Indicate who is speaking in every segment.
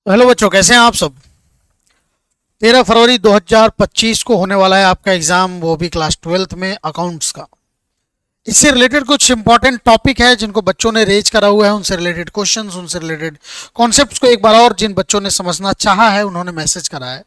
Speaker 1: Hello बच्चों, कैसे हैं आप सब। 13 फरवरी 2025 को होने वाला है आपका एग्जाम, वो भी क्लास 12th में अकाउंट्स का। इससे रिलेटेड कुछ इंपॉर्टेंट टॉपिक है जिनको बच्चों ने रेज करा हुआ है, उनसे रिलेटेड क्वेश्चंस, उनसे रिलेटेड कॉन्सेप्ट्स को एक बार और जिन बच्चों ने समझना चाहा है उन्होंने मैसेज करा है।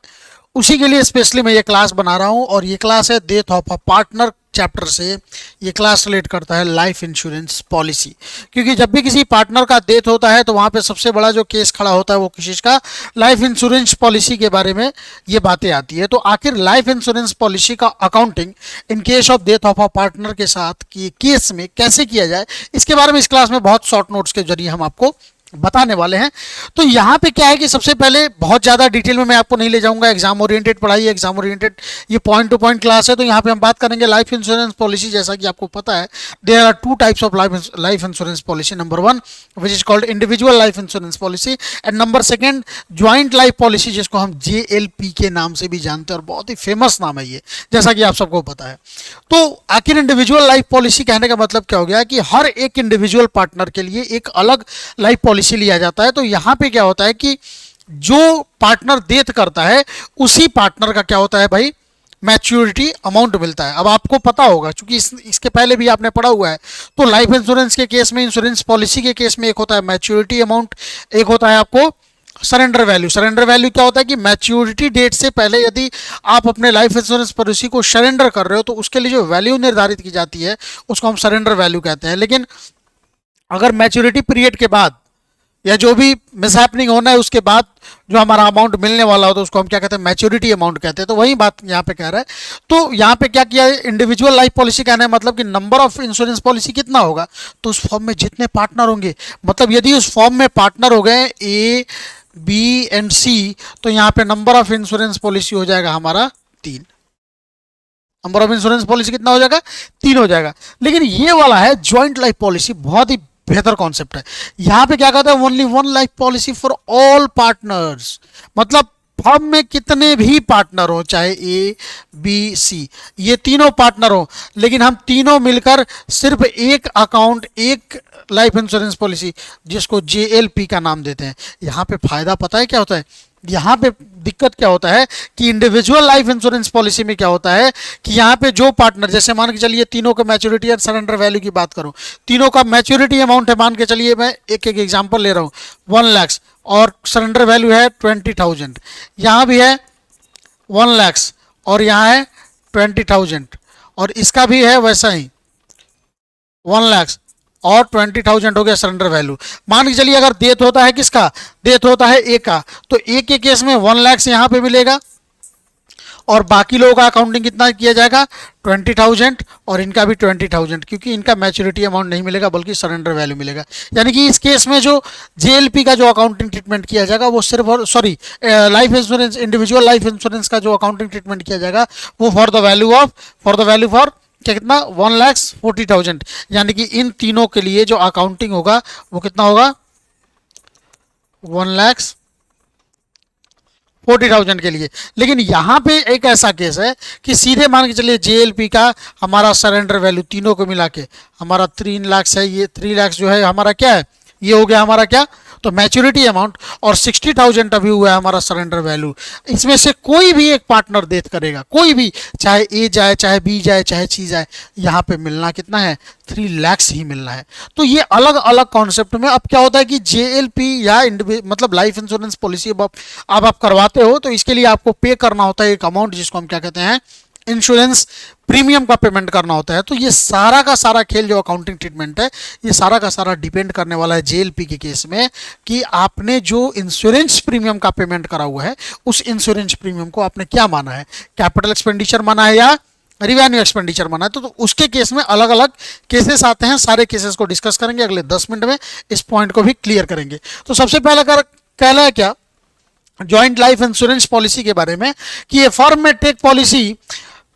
Speaker 1: उसी के लिए स्पेशली मैं ये क्लास बना रहा हूँ, और ये क्लास है death of a partner chapter से। ये क्लास रिलेट करता है लाइफ इंश्योरेंस पॉलिसी, क्योंकि जब भी किसी पार्टनर का डेथ होता है तो वहाँ पे सबसे बड़ा जो केस खड़ा होता है वो किसी का लाइफ इंश्योरेंस पॉलिसी के बारे में ये बातें आती है। तो आखिर लाइफ इंश्योरेंस पॉलिसी का accounting in case of death of a partner के साथ कि केस में कैसे किया जाए, इसके बारे में इस क्लास में बहुत शॉर्ट नोट्स के जरिए हम आपको बताने वाले हैं। तो यहाँ पे क्या है कि सबसे पहले बहुत ज़्यादा डिटेल में मैं आपको नहीं ले जाऊंगा, एग्जाम ओरिएंटेड पढ़ाई है, एग्जाम ओरिएंटेड ये पॉइंट टू पॉइंट क्लास है। तो यहाँ पे हम बात करेंगे लाइफ इंश्योरेंस पॉलिसी। जैसा कि आपको पता है, there are two types of life insurance policy. Number one which is called individual life insurance policy, and number second joint life policy, जिसको हम JLP के नाम से भी जानते हैं, और बहुत ही फेमस नाम है ये, जैसा कि आप सबको पता है। तो आखिर इंडिविजुअल लाइफ पॉलिसी कहने का मतलब क्या हो गया कि हर एक इंडिविजुअल पार्टनर के लिए एक अलग लाइफ पॉलिसी लिया जाता है। तो यहाँ पे क्या होता है कि जो पार्टनर डेथ करता है उसी पार्टनर का क्या होता है भाई, मैच्योरिटी अमाउंट मिलता है। अब आपको पता होगा, क्योंकि इसके पहले भी आपने पढ़ा हुआ है। तो लाइफ इंश्योरेंस के केस में, इंश्योरेंस पॉलिसी के केस में एक होता है मैच्योरिटी अमाउंट, एक होता है आपको सरेंडर वैल्यू। सरेंडर वैल्यू क्या होता है कि मैच्योरिटी डेट से पहले यदि आप अपने लाइफ इंश्योरेंस पॉलिसी को सरेंडर कर रहे हो तो उसके लिए जो वैल्यू निर्धारित की जाती है उसको हम सरेंडर वैल्यू कहते हैं। लेकिन अगर मैच्योरिटी पीरियड के बाद या जो भी मिसहैपनिंग होना है उसके बाद जो हमारा अमाउंट मिलने वाला हो तो उसको हम क्या कहते हैं, मैच्योरिटी अमाउंट कहते हैं। तो वही बात यहाँ पे कह रहा है। तो यहाँ पे क्या किया है, इंडिविजुअल लाइफ पॉलिसी कहना है मतलब कि नंबर ऑफ इंश्योरेंस पॉलिसी कितना होगा, तो उस फॉर्म में जितने पार्टनर होंगे, मतलब यदि उस फॉर्म में पार्टनर हो गए A, B एंड C, तो यहाँ पे नंबर ऑफ इंश्योरेंस पॉलिसी हो जाएगा हमारा 3। नंबर ऑफ इंश्योरेंस पॉलिसी कितना हो जाएगा, 3 हो जाएगा। लेकिन ये वाला है ज्वाइंट लाइफ पॉलिसी, बहुत ही बेहतर कॉन्सेप्ट है। यहां पे क्या कहता है, only one life policy for all partners, मतलब फर्म में कितने भी पार्टनर हो, चाहे A, B, C, ये तीनों पार्टनर हो, लेकिन हम तीनों मिलकर सिर्फ एक अकाउंट, एक लाइफ इंश्योरेंस पॉलिसी, जिसको JLP का नाम देते हैं। यहाँ पे फायदा पता है क्या होता है, यहाँ पे दिक्कत क्या होता है कि इंडिविजुअल लाइफ इंश्योरेंस पॉलिसी में क्या होता है कि यहाँ पे जो पार्टनर, जैसे मान के चलिए तीनों का मैच्योरिटी और सरेंडर वैल्यू की बात करूं, तीनों का मैच्योरिटी अमाउंट है, मान के चलिए मैं एक एक एग्जांपल ले रहा हूँ, 1 लाख, और सरेंडर वैल्यू है 20,000। यहाँ भी है 1 लाख और यहाँ है 20,000, और इसका भी है वैसा ही 1 लाख और 20,000 हो गया सरेंडर वैल्यू। मान के चलिए अगर डेथ होता है किसका, डेथ होता है A का, तो A के केस में 1 लाख यहाँ पे मिलेगा, और बाकी लोगों का अकाउंटिंग कितना किया जाएगा, 20,000, और इनका भी 20,000, क्योंकि इनका मैच्योरिटी अमाउंट नहीं मिलेगा बल्कि सरेंडर वैल्यू मिलेगा। यानी कि इस केस में जो JLP का जो अकाउंटिंग ट्रीटमेंट किया जाएगा वो सिर्फ, और sorry, life insurance, individual life insurance का जो अकाउंटिंग ट्रीटमेंट किया जाएगा वो फॉर द वैल्यू ऑफ, क्या कितना, 1,40,000। यानी कि इन तीनों के लिए जो अकाउंटिंग होगा वो कितना होगा, 1,40,000 के लिए। लेकिन यहाँ पे एक ऐसा केस है कि सीधे मान के चलिए JLP का हमारा सरेंडर वैल्यू तीनों को मिला के हमारा 3 लाख है, ये 3 लाख जो है हमारा क्या है, ये हो गया हमारा क्या, तो मैच्योरिटी अमाउंट, और 60,000 अभी हुआ है हमारा सरेंडर वैल्यू। इसमें से कोई भी एक पार्टनर डेथ करेगा, कोई भी, चाहे A जाए, चाहे B जाए, चाहे C जाए, यहाँ पे मिलना कितना है, 3 लाख ही मिलना है। तो ये अलग अलग कॉन्सेप्ट में अब क्या होता है कि JLP या मतलब लाइफ इंश्योरेंस पॉलिसी अब आप करवाते हो तो इसके लिए आपको पे करना होता है एक अमाउंट, जिसको हम क्या कहते हैं, इंश्योरेंस प्रीमियम का पेमेंट करना होता है। तो ये सारा का सारा खेल जो अकाउंटिंग ट्रीटमेंट है, ये सारा का सारा डिपेंड करने वाला है JLP के केस में कि आपने जो इंश्योरेंस प्रीमियम का पेमेंट करा हुआ है उस इंश्योरेंस प्रीमियम को आपने क्या माना है, कैपिटल एक्सपेंडिचर माना है या रिवेन्यू एक्सपेंडिचर माना है। तो उसके केस में अलग अलग केसेस आते हैं, सारे केसेस को डिस्कस करेंगे अगले 10 मिनट में, इस पॉइंट को भी क्लियर करेंगे। तो सबसे पहला कहना है क्या, ज्वाइंट लाइफ इंश्योरेंस पॉलिसी के बारे में, कि ये फर्म में take policy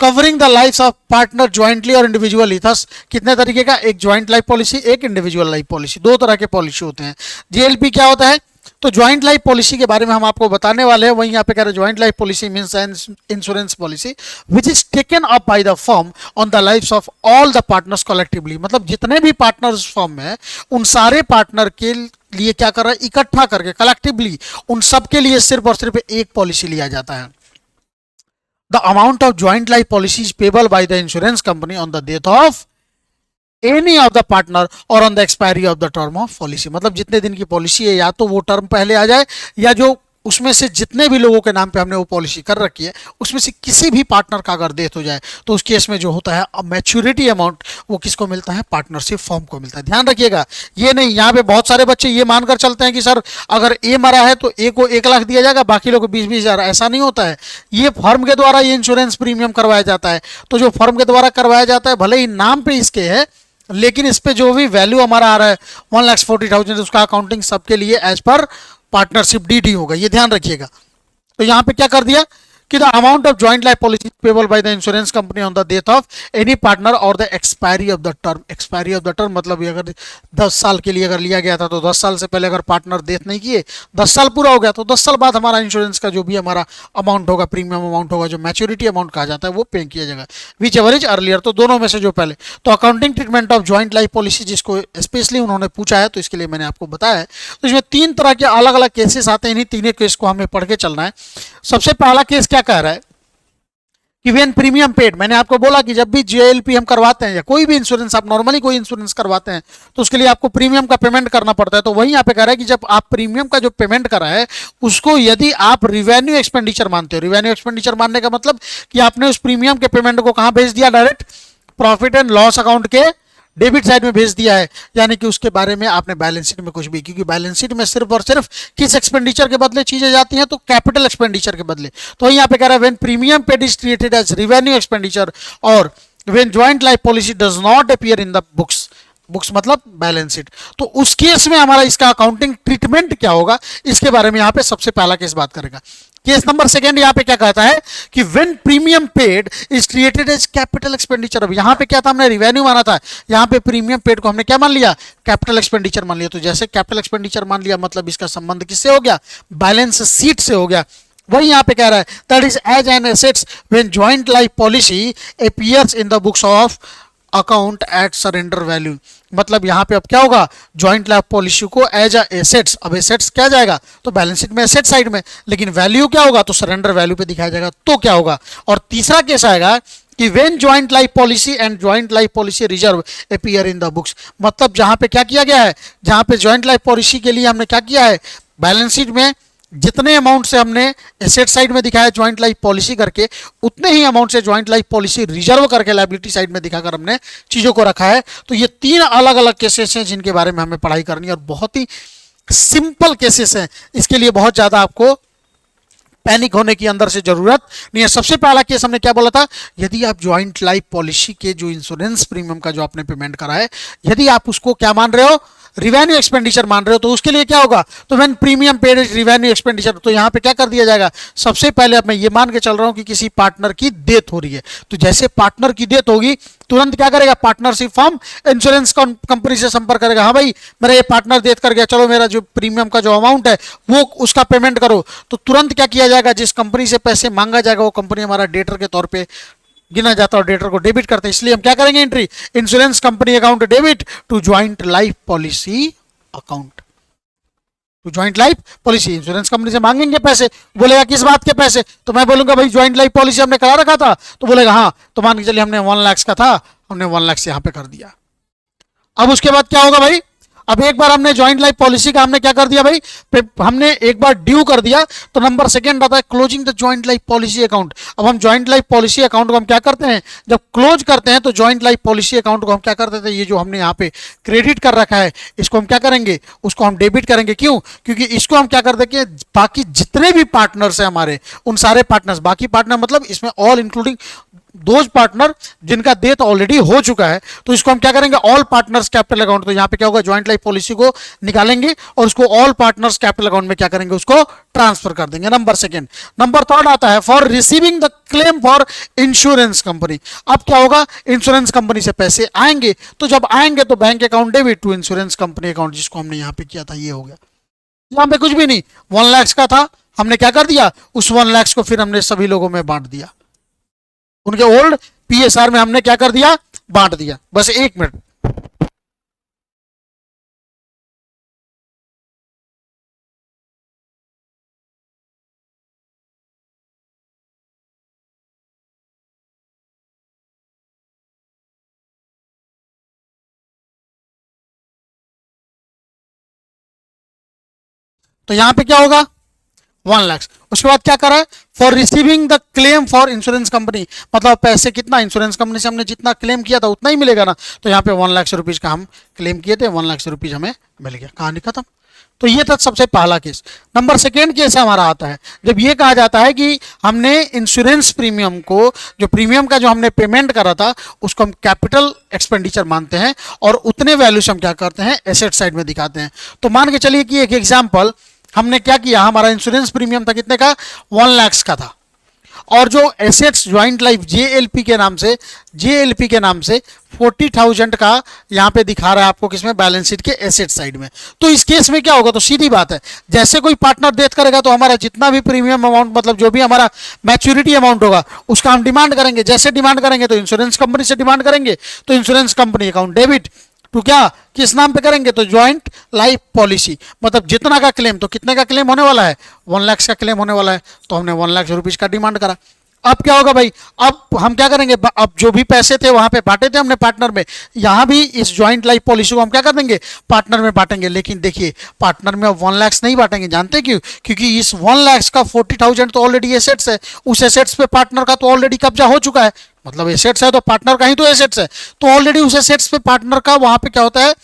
Speaker 1: covering the life of partner jointly और इंडिविजुअली। थस कितने तरीके का, एक ज्वाइंट लाइफ पॉलिसी, एक इंडिविजुअल लाइफ पॉलिसी, दो तरह के पॉलिसी होते हैं। JLP क्या होता है, तो ज्वाइंट लाइफ पॉलिसी के बारे में हम आपको बताने वाले हैं। वहीं यहाँ पे कह रहे हैं joint life policy means an insurance policy which is taken up by the firm on the life of all the partners collectively, मतलब जितने भी पार्टनर्स फर्म में उन सारे पार्टनर के लिए क्या कर रहा है, इकट्ठा करके कलेक्टिवली उन सब के लिए सिर्फ और सिर्फ एक पॉलिसी लिया जाता है। The amount of joint life policy is payable by the insurance company on the death of any of the partner और on the expiry of the term of policy. मतलब जितने दिन की पॉलिसी है या तो वो टर्म पहले आ जाए, या जो उसमें से जितने भी लोगों के नाम पे हमने वो पॉलिसी कर रखी है उसमें से किसी भी पार्टनर का अगर डेथ हो जाए तो उस केस में जो होता है मैच्योरिटी अमाउंट वो किसको मिलता है, पार्टनरशिप फॉर्म को मिलता है। ध्यान रखिएगा, ये नहीं, यहाँ पे बहुत सारे बच्चे ये मानकर चलते हैं कि सर अगर ए मरा है तो ए को 1 लाख दिया जाएगा, बाकी लोग को 20-20 हज़ार। ऐसा नहीं होता है, ये फर्म के द्वारा ये इंश्योरेंस प्रीमियम करवाया जाता है। तो जो फर्म के द्वारा करवाया जाता है भले ही नाम पे इसके है, लेकिन इस पे जो भी वैल्यू हमारा आ रहा है 1,40,000 उसका अकाउंटिंग सबके लिए एज पर पार्टनरशिप डीडी होगा, ये ध्यान रखिएगा। तो यहां पे क्या कर दिया कि the amount of joint life policy payable by the insurance company on the death of any partner और the expiry of the term. Expiry of the term मतलब अगर 10 साल के लिए अगर लिया गया था तो 10 साल से पहले अगर पार्टनर डेथ नहीं किए, 10 साल पूरा हो गया तो 10 साल बाद हमारा इंश्योरेंस का जो भी हमारा अमाउंट होगा, प्रीमियम अमाउंट होगा, जो मैच्योरिटी अमाउंट कहा जाता है वो पे किया जाएगा, विच एवर इज अर्लियर। तो दोनों में से जो पहले। तो accounting treatment of joint life policy जिसको स्पेशली उन्होंने पूछा है तो इसके लिए मैंने आपको बताया है। तो इसमें 3 तरह के अलग अलग केसेस आते हैं, इन्हीं तीनों केस को हमें पढ़ के चलना है। सबसे पहला केस क्या कह रहा है कि व्हेन प्रीमियम पेड, मैंने आपको बोला कि जब भी जेएलपी हम करवाते हैं या कोई भी इंश्योरेंस, आप नॉर्मली कोई इंश्योरेंस करवाते हैं तो उसके लिए आपको प्रीमियम का पेमेंट करना पड़ता है। तो वही यहाँ पे कह रहा है कि जब आप प्रीमियम का जो पेमेंट करा है उसको यदि आप रिवेन्यू एक्सपेंडिचर मानते हो, रिवेन्यू एक्सपेंडिचर मानने का मतलब कि आपने उस प्रीमियम के पेमेंट को कहाँ भेज दिया, direct profit and loss account के डेबिट साइड में भेज दिया है, यानी कि उसके बारे में आपने बैलेंस शीट में कुछ भी, क्योंकि बैलेंस शीट में सिर्फ और सिर्फ किस एक्सपेंडिचर के बदले चीजें जाती हैं, तो कैपिटल एक्सपेंडिचर के बदले। तो यहाँ पे कह रहा है when premium paid is treated as revenue expenditure और when joint life policy does not appear in the books, books मतलब बैलेंस शीट, तो उस केस में हमारा इसका अकाउंटिंग ट्रीटमेंट क्या होगा, इसके बारे में यहाँ पे सबसे पहला केस बात करेगा। केस नंबर सेकंड यहाँ पे क्या कहता है कि when premium paid is treated as capital expenditure. अब यहाँ पे क्या था, हमने रिवेन्यू माना था, यहाँ पे प्रीमियम पेड को हमने क्या मान लिया, कैपिटल एक्सपेंडिचर मान लिया। तो जैसे कैपिटल एक्सपेंडिचर मान लिया मतलब इसका संबंध किससे हो गया, बैलेंस शीट से हो गया। वही यहाँ पे कह रहा है that is as an assets when joint life policy appears in the books of account at surrender value. मतलब यहाँ पे अब क्या होगा, ज्वाइंट लाइफ पॉलिसी को एज अ एसेट्स, अब एसेट्स क्या जाएगा तो बैलेंस शीट में एसेट साइड में, लेकिन वैल्यू क्या होगा तो सरेंडर वैल्यू पे दिखाया जाएगा। तो क्या होगा, और तीसरा केस आएगा कि when joint life policy and joint life policy reserve appear in the books. मतलब जहां पे क्या किया गया है, जहां पे ज्वाइंट लाइफ पॉलिसी के लिए हमने क्या किया है, बैलेंस शीट में जितने अमाउंट से हमने एसेट साइड में दिखाया ज्वाइंट लाइफ पॉलिसी करके, उतने ही अमाउंट से ज्वाइंट लाइफ पॉलिसी रिजर्व करके लायबिलिटी साइड में दिखाकर हमने चीजों को रखा है। तो ये 3 अलग अलग केसेस हैं जिनके बारे में हमें पढ़ाई करनी है, और बहुत ही सिंपल केसेस हैं, इसके लिए बहुत ज्यादा आपको पैनिक होने की अंदर से जरूरत नहीं है। सबसे पहला केस हमने क्या बोला था, यदि आप ज्वाइंट लाइफ पॉलिसी के जो इंश्योरेंस प्रीमियम का जो आपने पेमेंट करा है, यदि आप उसको क्या मान रहे हो, रिवेन्यू एक्सपेंडिचर मान रहे हो, तो उसके लिए क्या होगा, तो when premium paid is revenue expenditure, तो यहाँ पे क्या कर दिया जाएगा, सबसे पहले अब मैं ये मान के चल रहा हूँ कि किसी पार्टनर की डेथ हो रही है, तो जैसे पार्टनर की डेथ होगी तुरंत क्या करेगा, पार्टनरशिप फर्म इंश्योरेंस कंपनी से संपर्क करेगा, हाँ भाई मेरा ये पार्टनर डेथ कर गया, चलो मेरा जो प्रीमियम का जो अमाउंट है वो उसका पेमेंट करो। तो तुरंत क्या किया जाएगा, जिस कंपनी से पैसे मांगा जाएगा वो कंपनी हमारा डेटर के तौर पे गिना जाता है और डेटर को डेबिट करते हैं। इसलिए हम क्या करेंगे, entry insurance company account debit to joint life policy account, तो joint life policy insurance company से मांगेंगे पैसे, बोलेगा किस बात के पैसे, तो मैं बोलूंगा भाई ज्वाइंट लाइफ पॉलिसी हमने करा रखा था, तो बोलेगा हाँ, तो मान के चलिए हमने 1 लाख का था, हमने 1 लाख से यहां पे कर दिया। अब उसके बाद क्या होगा भाई, अब एक बार हमने ज्वाइंट लाइफ पॉलिसी का हमने क्या कर दिया भाई, हमने एक बार ड्यू कर दिया, तो नंबर सेकंड आता है closing the joint life policy account. अब हम ज्वाइंट लाइफ पॉलिसी अकाउंट को हम क्या करते हैं, जब क्लोज करते हैं तो ज्वाइंट लाइफ पॉलिसी अकाउंट को हम क्या करते थे, ये जो हमने यहाँ पे क्रेडिट कर रखा है इसको हम क्या करेंगे, उसको हम डेबिट करेंगे। क्यों, क्योंकि इसको हम क्या कर देंगे, बाकी जितने भी पार्टनर्स है हमारे, उन सारे पार्टनर्स, बाकी पार्टनर मतलब इसमें ऑल इंक्लूडिंग दोज पार्टनर जिनका डेथ ऑलरेडी हो चुका है, तो इसको हम क्या करेंगे, ऑल पार्टनर्स कैपिटल अकाउंट। तो यहां पे क्या होगा, ज्वाइंट लाइफ पॉलिसी को निकालेंगे और उसको ऑल पार्टनर्स कैपिटल अकाउंट में क्या करेंगे, उसको ट्रांसफर कर देंगे। Number second. नंबर थर्ड आता है for receiving the claim for insurance company. अब क्या होगा, इंश्योरेंस कंपनी से पैसे आएंगे, तो जब आएंगे तो bank account debit to insurance company account, जिसको हमने यहां पे किया था, ये हो गया। यहां पे कुछ भी नहीं, 1 लाख का था, हमने क्या कर दिया, उस 1 लाख को फिर हमने सभी लोगों में बांट दिया, उनके ओल्ड पीएसआर में हमने क्या कर दिया, बांट दिया। बस 1 मिनट। तो यहां पे क्या होगा 1 लाख। उसके बाद क्या करा है, for receiving the claim for insurance company, मतलब पैसे कितना इंश्योरेंस कंपनी से हमने जितना क्लेम किया था उतना ही मिलेगा ना, तो यहाँ पे 1 लाख रुपीज का हम क्लेम किए थे, 1 लाख रुपीज हमें मिल गया, कहानी खत्म। तो ये था सबसे पहला केस। नंबर सेकेंड केस हमारा आता है जब ये कहा जाता है कि हमने इंश्योरेंस प्रीमियम को, जो प्रीमियम का जो हमने पेमेंट करा था उसको हम कैपिटल एक्सपेंडिचर मानते हैं और उतने वैल्यू से हम क्या करते हैं एसेट साइड में दिखाते हैं। तो मान के चलिए कि एक एग्जाम्पल, हमने क्या किया, हमारा इंश्योरेंस प्रीमियम था कितने का 1 लाख का था, और जो एसेट्स ज्वाइंट लाइफ जेएलपी के नाम से 40,000 का यहां पे दिखा रहा है आपको, किसमें बैलेंस शीट के एसेट साइड में। तो इस केस में क्या होगा, तो सीधी बात है, जैसे कोई पार्टनर डेथ करेगा तो हमारा जितना भी प्रीमियम अमाउंट, मतलब जो भी हमारा मैच्योरिटी अमाउंट होगा उसका हम डिमांड करेंगे। जैसे डिमांड करेंगे तो इंश्योरेंस कंपनी से डिमांड करेंगे, तो insurance company account debit to क्या, किस नाम पे करेंगे, तो ज्वाइंट लाइफ पॉलिसी, मतलब जितना का क्लेम, तो कितने का क्लेम होने वाला है 1 लाख का क्लेम होने वाला है, तो हमने 1 लाख रुपीज का डिमांड करा। अब क्या होगा भाई, अब हम क्या करेंगे, अब जो भी पैसे थे वहां पे बांटे थे हमने पार्टनर में, यहां भी इस ज्वाइंट लाइफ पॉलिसी को हम क्या कर देंगे पार्टनर में बांटेंगे। लेकिन देखिए पार्टनर में अब 1 लाख नहीं बांटेंगे, जानते क्यों, क्योंकि इस 1 लाख का 40,000 तो ऑलरेडी एसेट्स है, उस एसेट्स पे पार्टनर का तो ऑलरेडी कब्जा हो चुका है, मतलब एसेट्स है तो पार्टनर का ही तो एसेट्स है, तो ऑलरेडी उस एसेट्स पे पार्टनर का वहां पे क्या होता है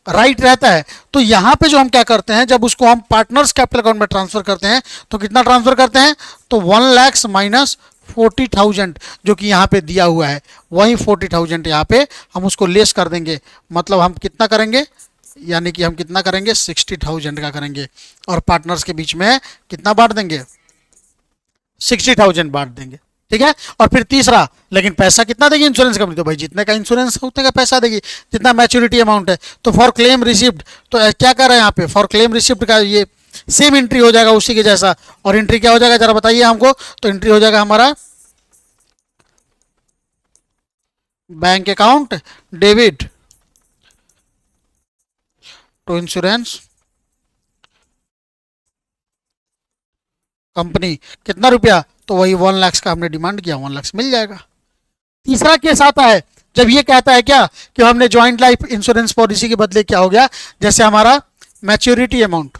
Speaker 1: राइट रहता है। तो यहां पे जो हम क्या करते हैं, जब उसको हम पार्टनर्स कैपिटल अकाउंट में ट्रांसफर करते हैं तो कितना ट्रांसफर करते हैं, तो 1 लाख माइनस 40,000 जो कि यहाँ पे दिया हुआ है, वही 40,000 यहाँ पे हम उसको लेस कर देंगे, मतलब हम कितना करेंगे, यानी कि हम कितना करेंगे 60,000 का करेंगे, और पार्टनर्स के बीच में कितना बांट देंगे 60,000 बांट देंगे, ठीक है। और फिर तीसरा, लेकिन पैसा कितना देगी इंश्योरेंस कंपनी, तो भाई जितने का इंश्योरेंस है उतने का पैसा देगी, जितना मैच्योरिटी अमाउंट है। तो फॉर क्लेम रिसिप्ट, तो क्या कर रहे हैं यहाँ पे, फॉर क्लेम रिसिप्ट का ये सेम एंट्री हो जाएगा उसी के जैसा, और एंट्री क्या हो जाएगा जरा बताइए हमको, तो एंट्री हो जाएगा हमारा bank account debit to insurance company, कितना रुपया, तो वही 1 लाख का हमने डिमांड किया, 1 लाख मिल जाएगा। तीसरा केस आता है जब ये कहता है क्या कि हमने ज्वाइंट लाइफ इंश्योरेंस पॉलिसी के बदले क्या हो गया, जैसे हमारा मैच्योरिटी अमाउंट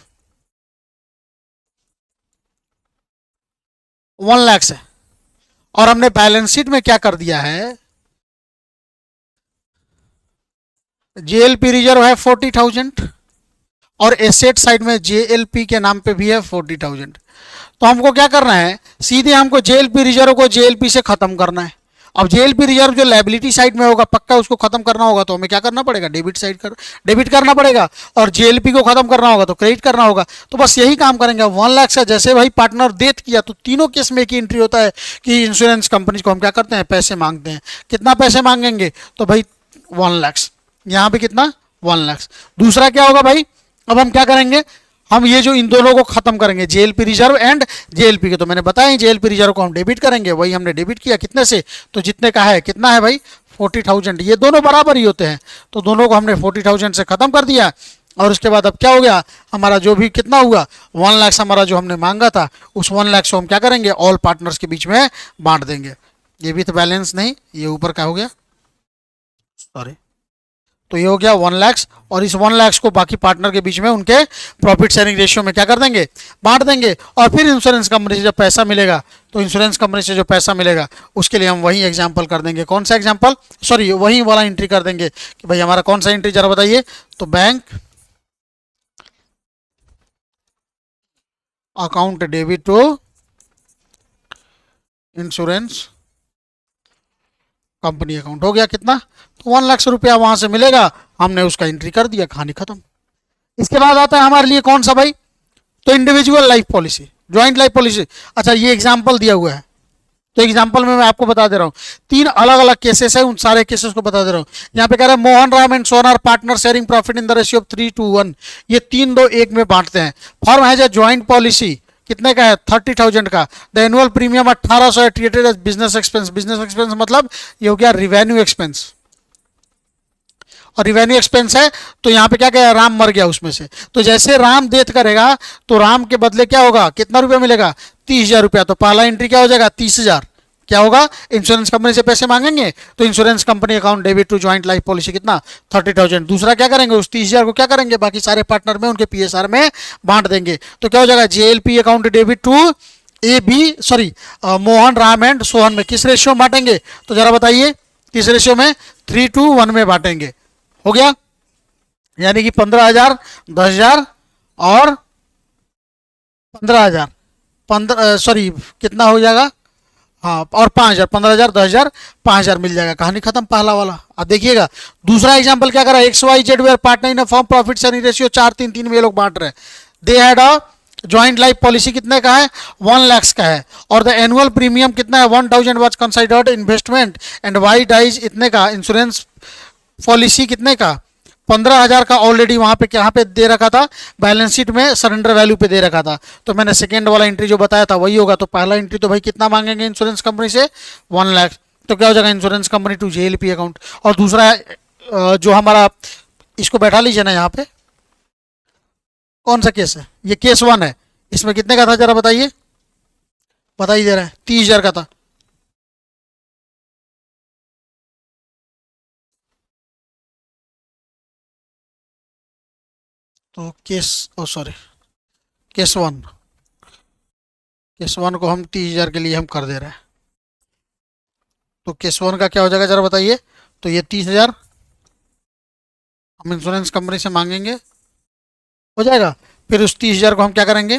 Speaker 1: 1 लाख है, और हमने बैलेंस शीट में क्या कर दिया है, जेएलपी रिजर्व है 40,000 और एसेट साइड में जेएलपी के नाम पे भी है 40,000। तो हमको क्या करना है, सीधे हमको जेएलपी रिजर्व को जेएलपी से खत्म करना है। अब जेएलपी रिजर्व जो लायबिलिटी साइड में होगा पक्का उसको खत्म करना होगा, तो हमें क्या करना पड़ेगा डेबिट करना पड़ेगा, और जेएलपी को खत्म करना होगा तो क्रेडिट करना होगा। तो बस यही काम करेंगे। 1 लाख से जैसे भाई पार्टनर डेथ किया तो तीनों केस में एक ही एंट्री होता है कि इंश्योरेंस कंपनी को हम क्या करते हैं पैसे मांगते हैं। कितना पैसे मांगेंगे, तो भाई 1 लाख, यहाँ पे कितना 1 लाख। दूसरा क्या होगा भाई, अब हम क्या करेंगे, हम ये जो इन दोनों को खत्म करेंगे जेएलपी रिजर्व एंड जेएलपी के, तो मैंने बताया जेएलपी रिजर्व को हम डेबिट करेंगे, वही हमने डेबिट किया कितने से, तो जितने का है कितना है भाई 40,000, ये दोनों बराबर ही होते हैं, तो दोनों को हमने 40,000 से खत्म कर दिया। और उसके बाद अब क्या हो गया, हमारा जो भी कितना हुआ 1 लाख हमारा जो हमने मांगा था, उस 1 लाख को हम क्या करेंगे ऑल पार्टनर्स के बीच में बांट देंगे। ये भी तो बैलेंस नहीं, ये ऊपर का हो गया, सॉरी, तो ये हो गया 1 लाख, और इस 1 लाख को बाकी पार्टनर के बीच में उनके प्रॉफिट शेयरिंग रेशियो में क्या कर देंगे बांट देंगे। और फिर इंश्योरेंस कंपनी से जब पैसा मिलेगा, तो इंश्योरेंस कंपनी से जो पैसा मिलेगा उसके लिए हम वही एग्जांपल कर देंगे, कौन सा एग्जांपल, सॉरी वही वाला एंट्री कर देंगे कि भाई हमारा कौन सा एंट्री जरा बताइए, तो bank account debit to insurance company account, हो गया कितना, तो 1 लाख रुपया वहां से मिलेगा, हमने उसका एंट्री कर दिया, कहानी खत्म। इसके बाद आता है हमारे लिए कौन सा भाई, तो individual life policy, joint life policy. अच्छा ये एग्जांपल दिया हुआ है, तो एग्जांपल में मैं आपको बता दे रहा हूँ, 3 अलग अलग केसेस है, उन सारे केसेस को बता दे रहा हूँ। यहाँ पे कह रहा है Mohan Ram and Sonar partner sharing profit in the ratio of 3:1, ये 3-2-1 में बांटते हैं। फॉर्म है ज्वाइंट पॉलिसी, कितने का है 30,000 का। द एनुअल प्रीमियम 1800 है, treated as business expense, business expense मतलब ये हो गया रिवेन्यू एक्सपेंस, और रिवेन्यू एक्सपेंस है तो यहाँ पे क्या कह राम मर गया उसमें से, तो जैसे राम डेथ करेगा तो राम के बदले क्या होगा, कितना रुपया मिलेगा 30,000 रुपया, तो पहला एंट्री क्या हो जाएगा 30,000, क्या होगा, इंश्योरेंस कंपनी से पैसे मांगेंगे तो insurance company account debit to joint life policy कितना 30,000। दूसरा क्या करेंगे, उस 30,000 को क्या करेंगे, बाकी सारे पार्टनर में उनके पीएसआर में बांट देंगे। तो क्या हो जाएगा, JLP account debit to A B sorry Mohan Ram and Sohan में किस रेशियो में बांटेंगे, तो जरा बताइए, किस रेशियो में, 3:1 में बांटेंगे। हो गया, यानी कि 15,000, 10,000 और 15,000, 15 सॉरी कितना हो जाएगा, हाँ और 5,000, 15,000, 10,000, 5,000 मिल जाएगा। कहानी खत्म पहला वाला। अब देखिएगा दूसरा एग्जांपल क्या करा, X Y Z where partner in form profit sharing ratio 4:3:3 में ये लोग बांट रहे हैं। They had a joint life policy कितने का है, 1 लाख का है, और द एनुअल प्रीमियम कितना है, 1,000 was considered investment and Y dies इतने का, इंश्योरेंस पॉलिसी कितने का, 15,000 का ऑलरेडी वहां पे यहाँ पे दे रखा था, बैलेंस शीट में सरेंडर वैल्यू पे दे रखा था। तो मैंने सेकेंड वाला एंट्री जो बताया था वही होगा। तो पहला एंट्री तो भाई कितना मांगेंगे इंश्योरेंस कंपनी से, 1 लाख। तो क्या हो जाएगा, insurance company to JLP account. और दूसरा जो हमारा, इसको बैठा लीजिए ना यहाँ पे, कौन सा केस है, ये केस 1 है। इसमें कितने का था जरा बताइए, बता ही दे रहा है, 30,000 का था। तो केस ओ सॉरी केस 1, केस 1 को हम 30,000 के लिए हम कर दे रहे हैं। तो केस 1 का क्या हो जाएगा जरा बताइए, तो ये 30,000 हम इंश्योरेंस कंपनी से मांगेंगे, हो जाएगा। फिर उस 30,000 को हम क्या करेंगे,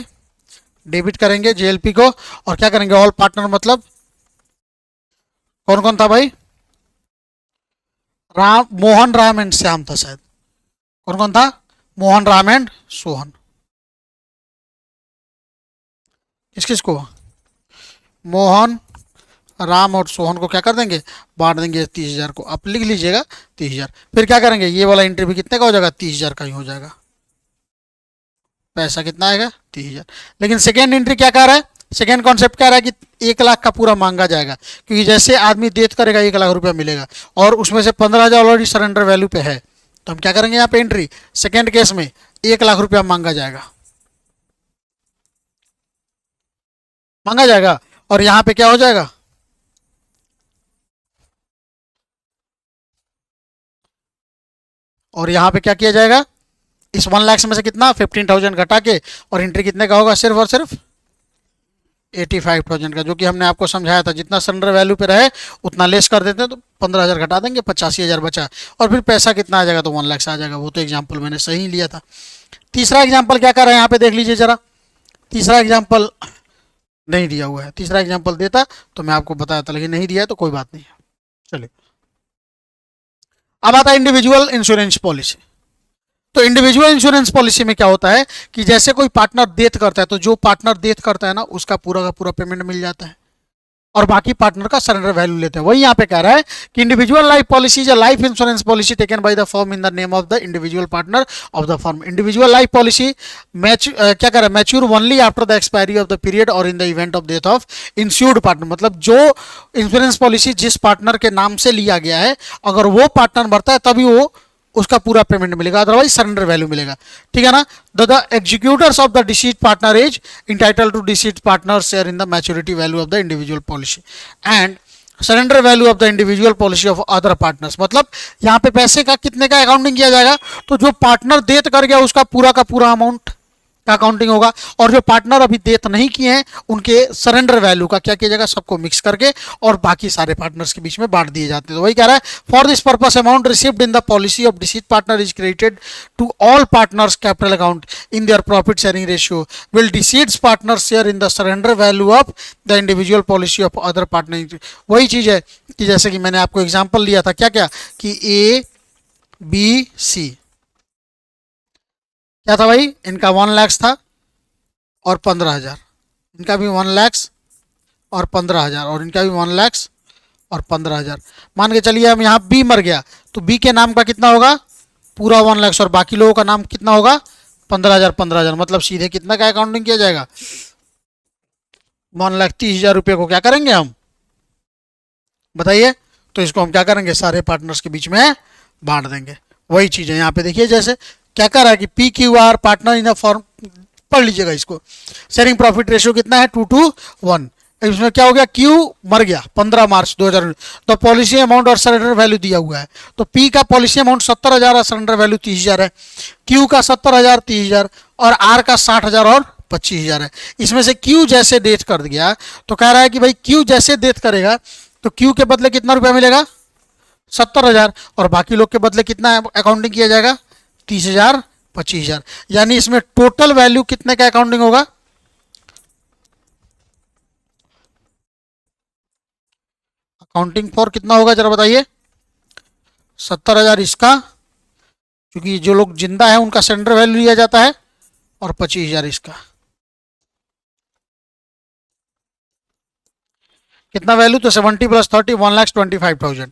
Speaker 1: डेबिट करेंगे जेएलपी को, और क्या करेंगे, ऑल पार्टनर मतलब कौन कौन था भाई, राम, मोहन राम एंड श्याम था शायद, कौन कौन था, मोहन राम एंड सोहन। किस किस को, मोहन राम और सोहन को क्या कर देंगे, बांट देंगे 30,000 को। आप लिख लीजिएगा 30,000। फिर क्या करेंगे, ये वाला एंट्री भी कितने का हो जाएगा, 30,000 का ही हो जाएगा। पैसा कितना आएगा, 30,000। लेकिन सेकेंड एंट्री क्या कह रहा है, सेकेंड कॉन्सेप्ट क्या रहा है कि 1 लाख का पूरा मांगा जाएगा, क्योंकि जैसे आदमी डेथ करेगा 1 लाख रुपया मिलेगा, और उसमें से 15,000 ऑलरेडी सरेंडर वैल्यू पे है। तो हम क्या करेंगे यहाँ पे एंट्री, सेकेंड केस में 1 लाख रुपया मांगा जाएगा, मांगा जाएगा। और यहाँ पे क्या हो जाएगा, और यहाँ पे क्या किया जाएगा, इस 1 लाख में से कितना 15,000 घटा के, और एंट्री कितने का होगा, सिर्फ और सिर्फ 85,000 का, जो कि हमने आपको समझाया था, जितना सरेंडर वैल्यू पे रहे उतना लेस कर देते हैं, तो 15,000 घटा देंगे, 85,000 बचा, और फिर पैसा कितना आ जाएगा, तो 1 लाख से आ जाएगा। वो तो एग्जाम्पल मैंने सही लिया था। तीसरा एग्जाम्पल क्या कर रहा है यहाँ पे देख लीजिए जरा, तीसरा एग्जाम्पल नहीं दिया हुआ है। तीसरा एग्जाम्पल देता तो मैं आपको बताया था, लेकिन नहीं दिया है तो कोई बात नहीं है। चलिए अब आता है इंडिविजुअल इंश्योरेंस पॉलिसी। तो इंडिविजुअल इंश्योरेंस पॉलिसी में क्या होता है कि जैसे कोई पार्टनर डेथ करता है, तो जो पार्टनर डेथ करता है ना, उसका पूरा का पूरा पेमेंट मिल जाता है, और बाकी पार्टनर का सरेंडर वैल्यू लेते हैं। वही यहाँ पे कह रहा है कि individual life policy is a life insurance policy taken by the firm in the name of the individual partner of the firm. Individual life policy क्या कर रहा है, mature only after the expiry of the period और in the event of death of insured partner. मतलब जो insurance policy जिस partner के नाम से लिया गया है, अगर वो पार्टनर मरता है तभी वो उसका पूरा पेमेंट मिलेगा, अदरवाइज सरेंडर वैल्यू मिलेगा। ठीक है ना। The executors of the deceased partner is entitle to deceased partner share in the maturity value of the individual policy and surrender value of the individual policy of other partners. मतलब यहाँ पे पैसे का कितने का अकाउंटिंग किया जाएगा, तो जो पार्टनर डेथ कर गया उसका पूरा का पूरा अमाउंट का अकाउंटिंग होगा, और जो पार्टनर अभी डेथ नहीं किए हैं उनके सरेंडर वैल्यू का क्या किया जाएगा, सबको मिक्स करके और बाकी सारे पार्टनर्स के बीच में बांट दिए जाते हैं। तो वही कह रहा है, for this purpose amount received in the policy of deceased partner is credited to all partners capital account in their profit sharing ratio will deceased partner share in the surrender value of the individual policy of other partner. वही चीज है कि जैसे कि मैंने आपको example लिया था क्या क्या, कि ए बी सी क्या था भाई, इनका 1 लाख था और 15,000, इनका भी 1 लाख और 15,000, और इनका भी 1 लाख और 15,000। मान के चलिए हम यहाँ बी मर गया, तो बी के नाम का कितना होगा, पूरा 1 लाख, और बाकी लोगों का नाम कितना होगा, 15,000 15,000। मतलब सीधे कितना का अकाउंटिंग किया जाएगा, 1,30,000 रुपये को क्या करेंगे हम, बताइए। तो इसको हम क्या करेंगे, सारे पार्टनर्स के बीच में बांट देंगे। वही चीज है यहाँ पे देखिए, जैसे क्या कर रहा है कि P Q R partner in a form, पढ़ लीजिएगा इसको, शेयरिंग प्रॉफिट रेशियो कितना है 2:1, इसमें क्या हो गया, क्यू मर गया 15 मार्च 2000, तो पॉलिसी अमाउंट और सरेंडर वैल्यू दिया हुआ है। तो पी का पॉलिसी अमाउंट 70,000 और सरेंडर वैल्यू 30,000 है, क्यू का 70,000 30,000 और आर का 60,000 और 25,000 है। इसमें से क्यू जैसे डेट कर दिया तो कह रहा है कि भाई क्यू जैसे डेट करेगा तो क्यू के बदले कितना रुपया मिलेगा, 70,000, और बाकी लोग के बदले कितना अकाउंटिंग किया जाएगा, 30,000 25,000। यानी इसमें टोटल वैल्यू कितने का अकाउंटिंग होगा, अकाउंटिंग फॉर कितना होगा जरा बताइए, 70,000 इसका, क्योंकि जो लोग जिंदा है उनका सरेंडर वैल्यू लिया जाता है, और 25,000 इसका। कितना वैल्यू, तो 70 + 30 1,25,000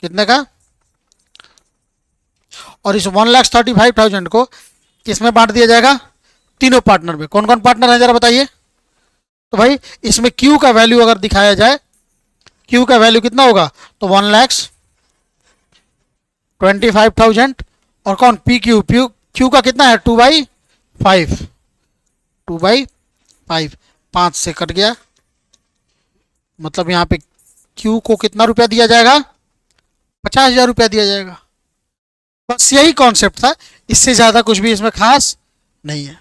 Speaker 1: कितने का, और इस 1,35,000 को किसमें बांट दिया जाएगा, तीनों पार्टनर में। कौन कौन पार्टनर है जरा बताइए। तो भाई इसमें क्यू का वैल्यू अगर दिखाया जाए, क्यू का वैल्यू कितना होगा, तो 1,25,000, और कौन, पी क्यू, क्यू का कितना है 2/5, 2/5, 5 से कट गया, मतलब यहाँ पे क्यू को कितना रुपया दिया जाएगा, 50,000 रुपया दिया जाएगा। बस यही कॉन्सेप्ट था, इससे ज्यादा कुछ भी इसमें खास नहीं है।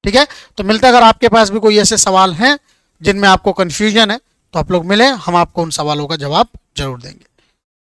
Speaker 1: ठीक है, तो मिलता है, अगर आपके पास भी कोई ऐसे सवाल हैं जिनमें आपको कंफ्यूजन है तो आप लोग मिलें, हम आपको उन सवालों का जवाब जरूर देंगे।